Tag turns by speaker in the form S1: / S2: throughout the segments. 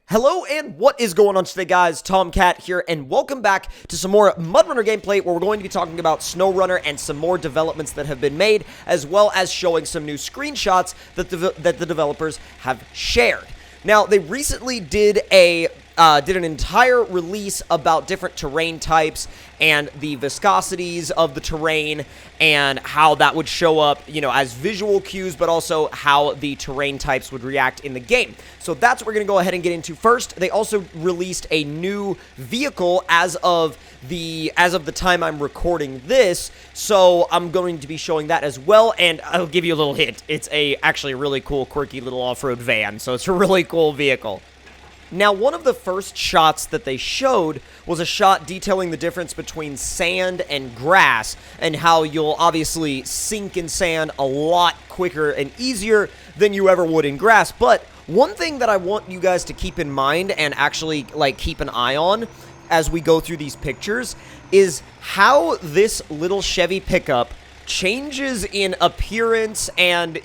S1: Hello and what is going on today, guys? Tomcat here, and welcome back to some more MudRunner gameplay where we're going to be talking about SnowRunner and some more developments that have been made, as well as showing some new screenshots that the developers have shared. Now, they recently did an entire release about different terrain types and the viscosities of the terrain and how that would show up, as visual cues, but also how the terrain types would react in the game. So that's what we're going to go ahead and get into first. They also released a new vehicle as of the time I'm recording this, so I'm going to be showing that as well, and I'll give you a little hint. It's actually a really cool, quirky little off-road van, so it's a really cool vehicle. Now, one of the first shots that they showed was a shot detailing the difference between sand and grass and how you'll obviously sink in sand a lot quicker and easier than you ever would in grass. But one thing that I want you guys to keep in mind and actually keep an eye on as we go through these pictures is how this little Chevy pickup changes in appearance and,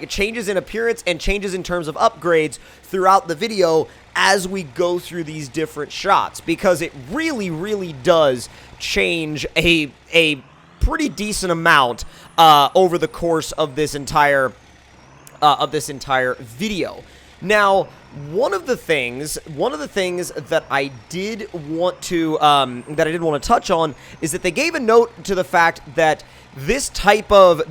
S1: changes in appearance and changes in terms of upgrades throughout the video as we go through these different shots, because it really, really does change a pretty decent amount over the course of this entire video. Now, one of the things that I did want to touch on is that they gave a note to the fact that this type of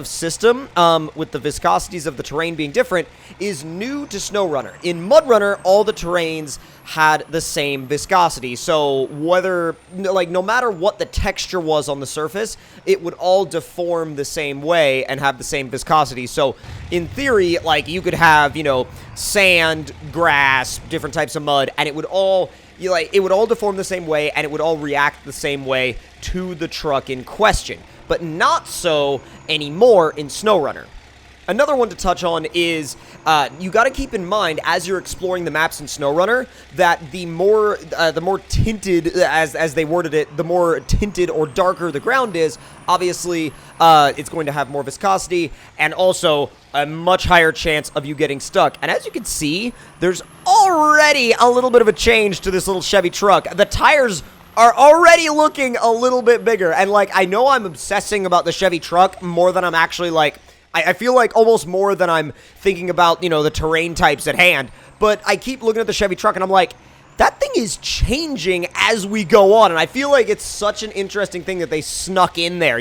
S1: system, with the viscosities of the terrain being different, is new to SnowRunner. In MudRunner, all the terrains had the same viscosity, so no matter what the texture was on the surface, it would all deform the same way and have the same viscosity. So, in theory, you could have, sand, grass, different types of mud, and it would all deform the same way, and it would all react the same way to the truck in question. But not so anymore in SnowRunner. Another one to touch on is you got to keep in mind as you're exploring the maps in SnowRunner that the more tinted, as they worded it, the more tinted or darker the ground is, obviously it's going to have more viscosity and also a much higher chance of you getting stuck. And as you can see, there's already a little bit of a change to this little Chevy truck. The tires are already looking a little bit bigger, and I know I'm obsessing about the Chevy truck more than I'm actually I feel like almost more than I'm thinking about, the terrain types at hand, but I keep looking at the Chevy truck and I'm like, that thing is changing as we go on, and I feel like it's such an interesting thing that they snuck in there,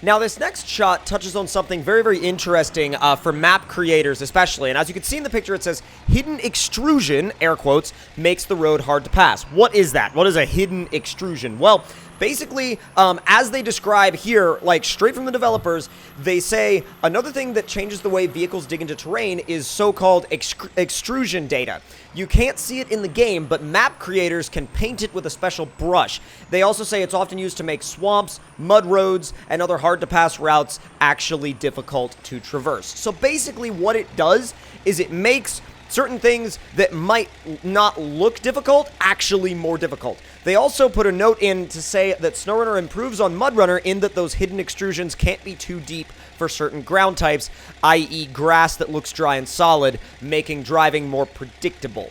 S1: Now, this next shot touches on something very, very interesting for map creators especially, and as you can see in the picture, it says, hidden extrusion, air quotes, makes the road hard to pass. What is that? What is a hidden extrusion? Well, basically, as they describe here, straight from the developers, they say another thing that changes the way vehicles dig into terrain is so-called extrusion data. You can't see it in the game, but map creators can paint it with a special brush. They also say it's often used to make swamps, mud roads, and other hard-to-pass routes actually difficult to traverse. So basically what it does is it makes certain things that might not look difficult actually more difficult. They also put a note in to say that SnowRunner improves on MudRunner in that those hidden extrusions can't be too deep for certain ground types, i.e. grass that looks dry and solid, making driving more predictable.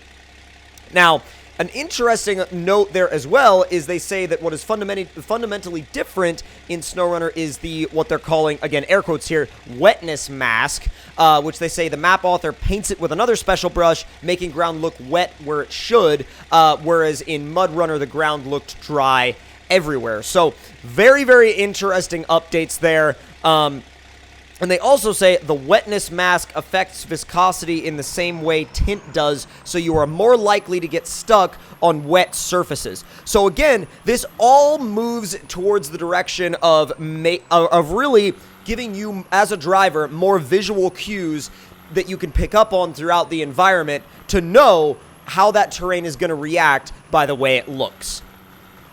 S1: Now, an interesting note there as well is they say that what is fundamentally different in SnowRunner is what they're calling, again, air quotes here, wetness mask, which they say the map author paints it with another special brush, making ground look wet where it should, whereas in MudRunner the ground looked dry everywhere. So, very, very interesting updates there. And they also say the wetness mask affects viscosity in the same way tint does, so you are more likely to get stuck on wet surfaces. So again, this all moves towards the direction of really giving you, as a driver, more visual cues that you can pick up on throughout the environment to know how that terrain is going to react by the way it looks.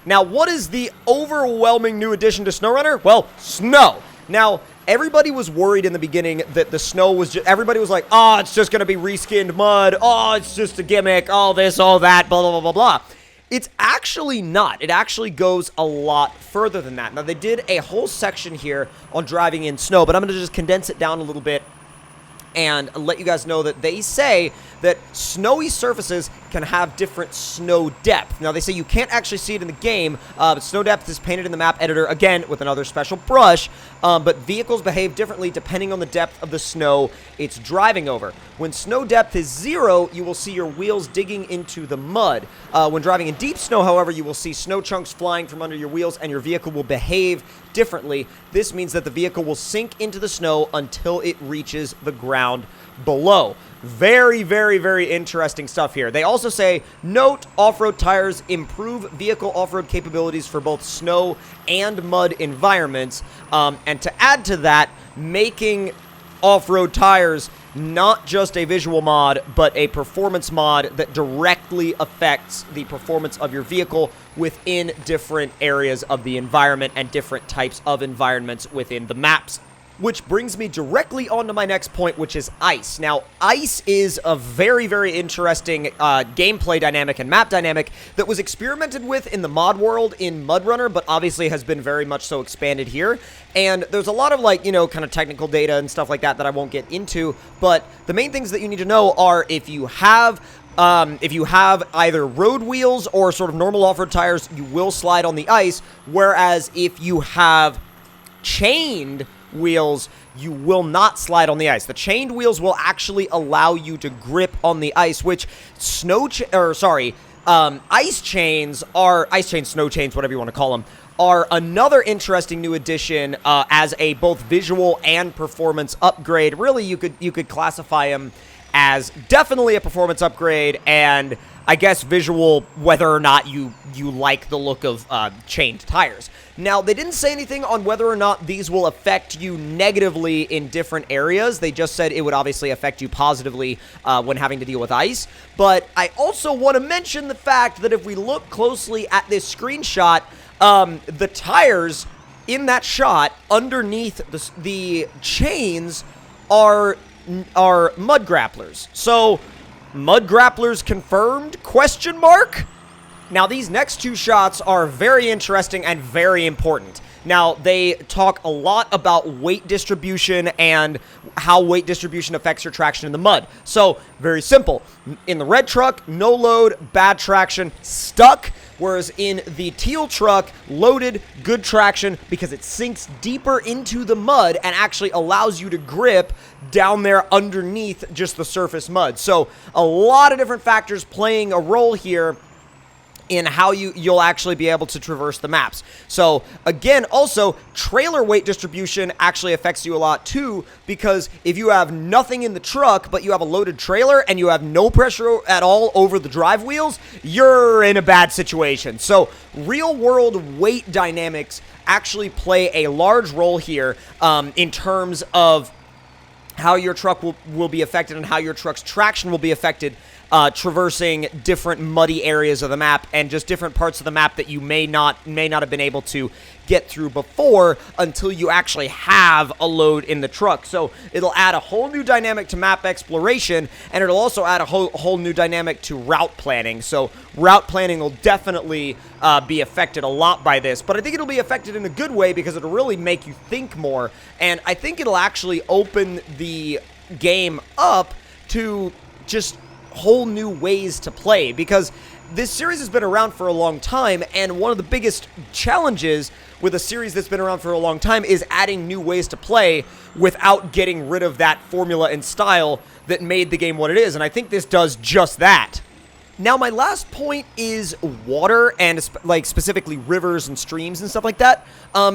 S1: Now, what is the overwhelming new addition to SnowRunner? Well, snow. Now, everybody was worried in the beginning that the snow was just, everybody was like, oh, it's just going to be reskinned mud. Oh, it's just a gimmick. All this, all that, blah, blah, blah, blah, blah. It's actually not. It actually goes a lot further than that. Now, they did a whole section here on driving in snow, but I'm going to just condense it down a little bit and let you guys know that they say that snowy surfaces can have different snow depth. Now, they say you can't actually see it in the game, but snow depth is painted in the map editor, again, with another special brush, but vehicles behave differently depending on the depth of the snow it's driving over. When snow depth is 0, you will see your wheels digging into the mud. When driving in deep snow, however, you will see snow chunks flying from under your wheels, and your vehicle will behave differently. This means that the vehicle will sink into the snow until it reaches the ground below. Very, very, very interesting stuff here. They also say, note, off-road tires improve vehicle off-road capabilities for both snow and mud environments. And to add to that, making off-road tires not just a visual mod, but a performance mod that directly affects the performance of your vehicle within different areas of the environment and different types of environments within the maps. Which brings me directly onto my next point, which is ice. Now, ice is a very, very interesting gameplay dynamic and map dynamic that was experimented with in the mod world in MudRunner, but obviously has been very much so expanded here. And there's a lot of, like, you know, kind of technical data and stuff like that that I won't get into, but the main things that you need to know are if you have either road wheels or sort of normal off-road tires, you will slide on the ice, whereas if you have chained wheels, you will not slide on the ice. The chained wheels will actually allow you to grip on the ice, which snow chains, whatever you want to call them, are another interesting new addition as a both visual and performance upgrade. Really, you could classify them as definitely a performance upgrade, and I guess visual, whether or not you like the look of chained tires. Now, they didn't say anything on whether or not these will affect you negatively in different areas. They just said it would obviously affect you positively when having to deal with ice. But I also want to mention the fact that if we look closely at this screenshot, the tires in that shot underneath the chains are mud grapplers. So, mud grapplers confirmed? Question mark? Now, these next two shots are very interesting and very important. Now, they talk a lot about weight distribution and how weight distribution affects your traction in the mud. So, very simple. In the red truck, no load, bad traction, stuck. Whereas in the teal truck, loaded, good traction, because it sinks deeper into the mud and actually allows you to grip down there underneath just the surface mud. So, a lot of different factors playing a role here in how you'll actually be able to traverse the maps. So, again, also, trailer weight distribution actually affects you a lot, too, because if you have nothing in the truck, but you have a loaded trailer, and you have no pressure at all over the drive wheels, you're in a bad situation. So, real-world weight dynamics actually play a large role here in terms of how your truck will be affected and how your truck's traction will be affected traversing different muddy areas of the map and just different parts of the map that you may not have been able to get through before until you actually have a load in the truck. So it'll add a whole new dynamic to map exploration, and it'll also add a whole new dynamic to route planning. So route planning will definitely be affected a lot by this, but I think it'll be affected in a good way because it'll really make you think more, and I think it'll actually open the game up to just whole new ways to play, because this series has been around for a long time, and one of the biggest challenges with a series that's been around for a long time is adding new ways to play without getting rid of that formula and style that made the game what it is, and I think this does just that. Now, my last point is water, and specifically rivers and streams and stuff like that.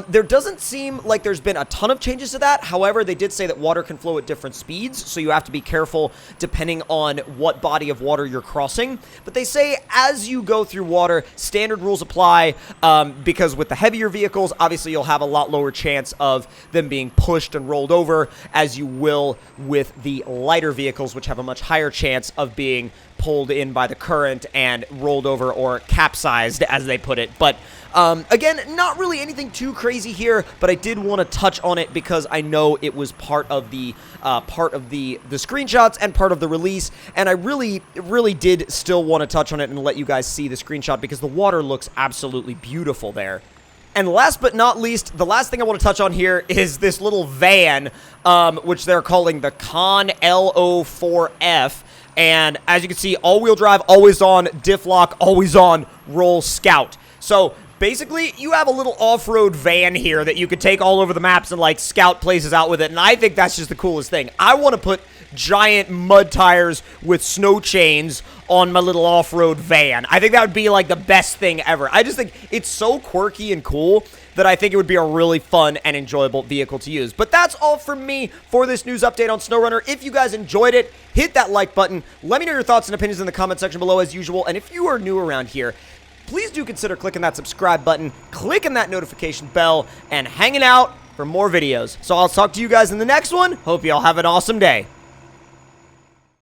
S1: There doesn't seem like there's been a ton of changes to that. However, they did say that water can flow at different speeds, so you have to be careful depending on what body of water you're crossing. But they say as you go through water, standard rules apply, because with the heavier vehicles, obviously you'll have a lot lower chance of them being pushed and rolled over, as you will with the lighter vehicles, which have a much higher chance of being pulled in by the current and rolled over or capsized, as they put it. But again, not really anything too crazy here, but I did want to touch on it because I know it was part of the screenshots and part of the release, and I really did still want to touch on it and let you guys see the screenshot because the water looks absolutely beautiful there. And last but not least, the last thing I want to touch on here is this little van, which they're calling the Con LO4F. And as you can see, all-wheel drive, always on, diff lock, always on, roll scout. So basically, you have a little off-road van here that you could take all over the maps and, like, scout places out with it, and I think that's just the coolest thing. I want to put giant mud tires with snow chains on my little off-road van. I think that would be, like, the best thing ever. I just think it's so quirky and cool that I think it would be a really fun and enjoyable vehicle to use. But that's all from me for this news update on SnowRunner. If you guys enjoyed it, hit that like button. Let me know your thoughts and opinions in the comment section below as usual, and if you are new around here, please do consider clicking that subscribe button, clicking that notification bell, and hanging out for more videos. So I'll talk to you guys in the next one. Hope you all have an awesome day.